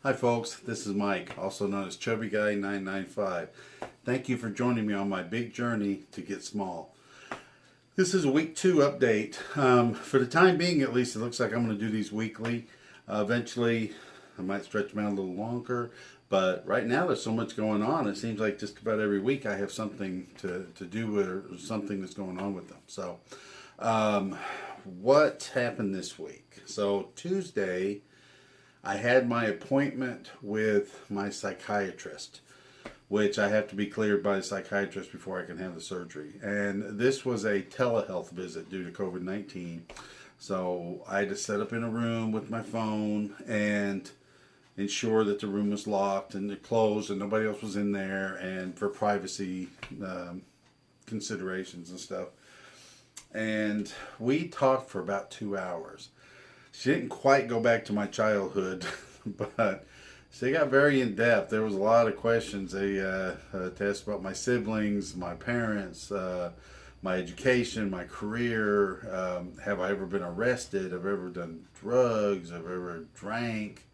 Hi folks, this is Mike, also known as Chubby Guy 995. Thank you for joining me on my big journey to get small. This is a week 2 update. For the time being at least, it looks like I'm going to do these weekly. Eventually, I might stretch them out a little longer, but right now there's so much going on. It seems like just about every week I have something to do or something that's going on with them. So, what happened this week? So Tuesday, I had my appointment with my psychiatrist, which I have to be cleared by a psychiatrist before I can have the surgery. And this was a telehealth visit due to COVID-19. So I had to set up in a room with my phone and ensure that the room was locked and closed and nobody else was in there, and for privacy considerations and stuff. And we talked for about 2 hours. She didn't quite go back to my childhood, but she got very in depth. There was a lot of questions. They asked about my siblings, my parents, my education, my career. Have I ever been arrested? Have I ever done drugs? Have I ever drank?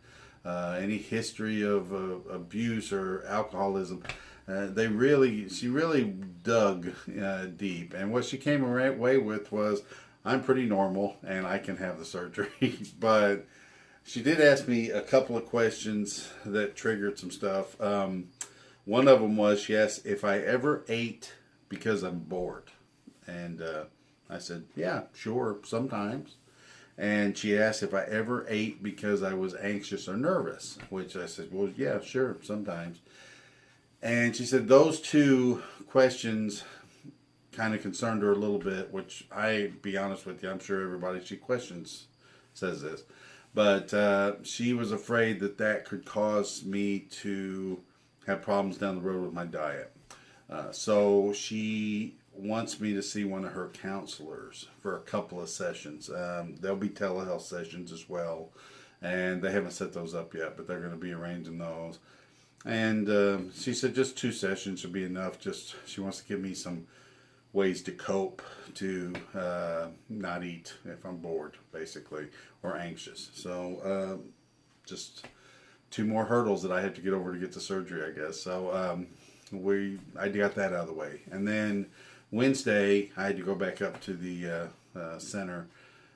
Any history of abuse or alcoholism? She really dug deep. And what she came away with was, I'm pretty normal and I can have the surgery. But she did ask me a couple of questions that triggered some stuff. One of them was, she asked if I ever ate because I'm bored. And I said, yeah, sure, sometimes. And she asked if I ever ate because I was anxious or nervous, which I said, well, yeah, sure, sometimes. And she said those two questions kind of concerned her a little bit, which be honest with you, I'm sure everybody she questions says this. But she was afraid that could cause me to have problems down the road with my diet. So she wants me to see one of her counselors for a couple of sessions. There'll be telehealth sessions as well. And they haven't set those up yet, but they're going to be arranging those. And she said just 2 sessions should be enough. Just she wants to give me some ways to cope, to not eat if I'm bored, basically, or anxious. So just 2 more hurdles that I have to get over to get the surgery, I guess. So I got that out of the way. And then Wednesday, I had to go back up to the center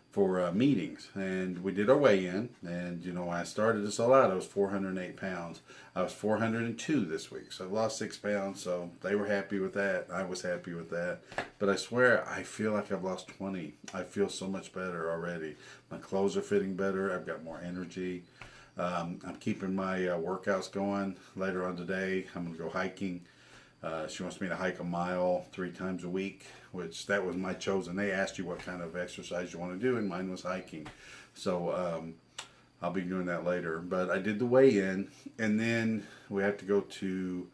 for meetings, and we did our weigh-in. And when I started this all out, I was 408 pounds. I was 402 this week, so I lost 6 pounds. So they were happy with that. I was happy with that. But I swear, I feel like I've lost 20. I feel so much better already. My clothes are fitting better. I've got more energy. I'm keeping my workouts going. Later on today, I'm going to go hiking. She wants me to hike a mile 3 times a week, which that was my chosen. They asked you what kind of exercise you want to do, and mine was hiking. So I'll be doing that later. But I did the weigh-in, and then we have to go to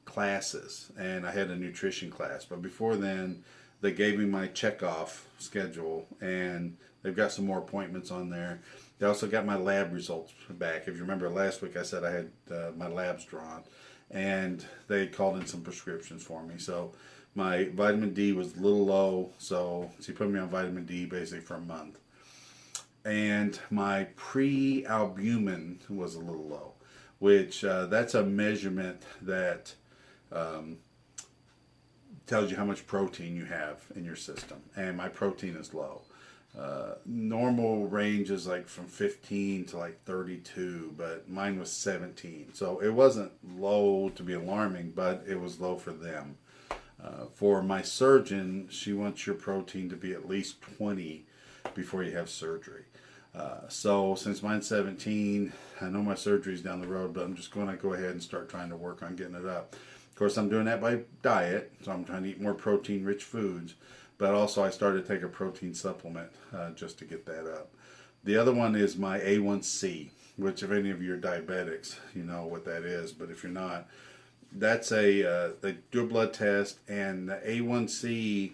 classes. And I had a nutrition class. But before then, they gave me my check-off schedule, and they've got some more appointments on there. They also got my lab results back. If you remember last week, I said I had my labs drawn. And they called in some prescriptions for me. So my vitamin D was a little low, so she put me on vitamin D basically for a month. And my pre-albumin was a little low, which that's a measurement that tells you how much protein you have in your system. And my protein is low. Normal range is like from 15 to like 32, but mine was 17. So it wasn't low to be alarming, but it was low for them. For my surgeon, she wants your protein to be at least 20 before you have surgery. So since mine's 17, I know my surgery's down the road, but I'm just going to go ahead and start trying to work on getting it up. Of course, I'm doing that by diet, so I'm trying to eat more protein-rich foods. But also I started to take a protein supplement just to get that up. The other one is my A1C, which if any of you are diabetics, you know what that is. But if you're not, that's they do a blood test, and the A1C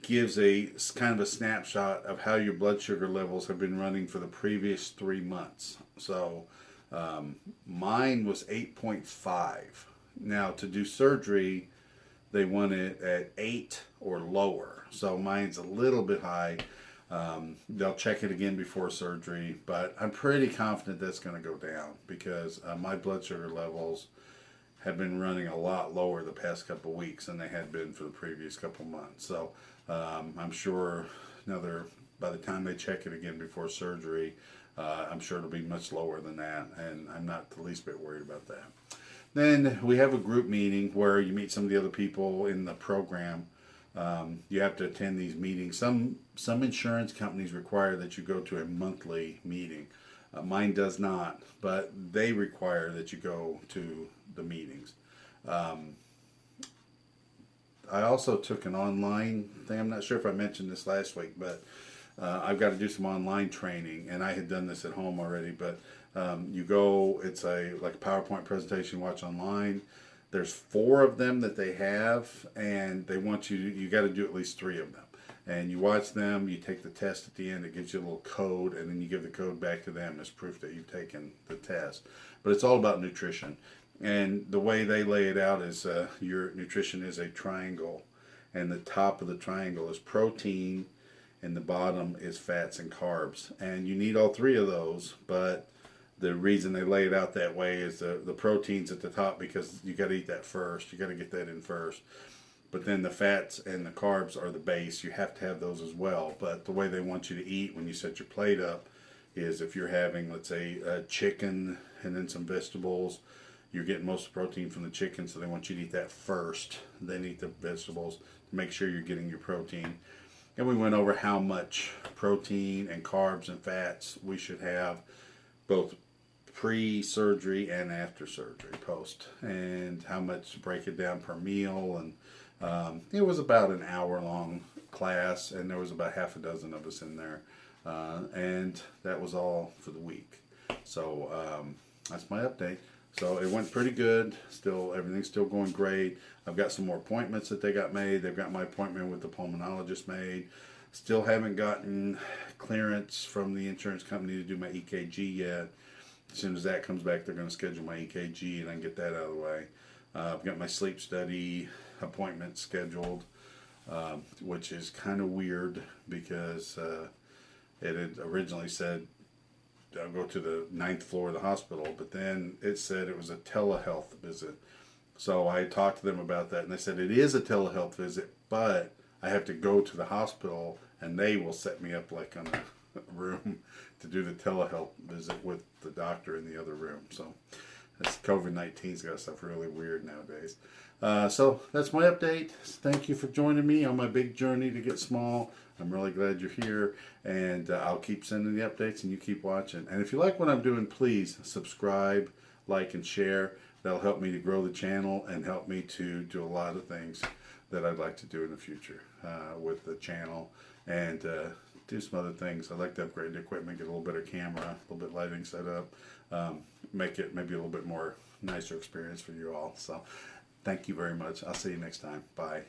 gives a kind of a snapshot of how your blood sugar levels have been running for the previous 3 months. So mine was 8.5. Now to do surgery, they want it at 8 or lower. So mine's a little bit high. They'll check it again before surgery, but I'm pretty confident that's going to go down because my blood sugar levels have been running a lot lower the past couple of weeks than they had been for the previous couple of months. So I'm sure by the time they check it again before surgery, I'm sure it'll be much lower than that, and I'm not the least bit worried about that. Then we have a group meeting where you meet some of the other people in the program. You have to attend these meetings. Some insurance companies require that you go to a monthly meeting. Mine does not, but they require that you go to the meetings. I also took an online thing. I'm not sure if I mentioned this last week, but I've got to do some online training, and I had done this at home already. But you go, it's like a PowerPoint presentation you watch online. There's 4 of them that they have, and they want you got to do at least 3 of them. And you watch them, you take the test at the end, it gives you a little code, and then you give the code back to them as proof that you've taken the test. But it's all about nutrition. And the way they lay it out is your nutrition is a triangle, and the top of the triangle is protein, and the bottom is fats and carbs. And you need all 3 of those, but the reason they lay it out that way is the protein's at the top because you got to eat that first. You got to get that in first. But then the fats and the carbs are the base. You have to have those as well. But the way they want you to eat when you set your plate up is if you're having, let's say, a chicken and then some vegetables, you're getting most of the protein from the chicken, so they want you to eat that first, then eat the vegetables to make sure you're getting your protein. And we went over how much protein and carbs and fats we should have, both pre-surgery and after surgery, post, and how much to break it down per meal. And it was about an hour-long class, and there was about half a dozen of us in there, and that was all for the week. So that's my update. So it went pretty good. Still, everything's still going great. I've got some more appointments that they got made. They've got my appointment with the pulmonologist made. Still haven't gotten clearance from the insurance company to do my EKG yet. As soon as that comes back, they're going to schedule my EKG, and I can get that out of the way. I've got my sleep study appointment scheduled, which is kind of weird because it had originally said I'll go to the 9th floor of the hospital, but then it said it was a telehealth visit. So I talked to them about that, and they said it is a telehealth visit, but I have to go to the hospital, and they will set me up like on a room to do the telehealth visit with the doctor in the other room. So this COVID-19's got stuff really weird nowadays. So that's my update. Thank you for joining me on my big journey to get small. I'm really glad you're here, and I'll keep sending the updates, and you keep watching. And if you like what I'm doing, please subscribe, like, and share. That'll help me to grow the channel and help me to do a lot of things that I'd like to do in the future with the channel, and do some other things. I'd like to upgrade the equipment, get a little better camera, a little bit lighting set up, make it maybe a little bit more nicer experience for you all. So thank you very much. I'll see you next time. Bye.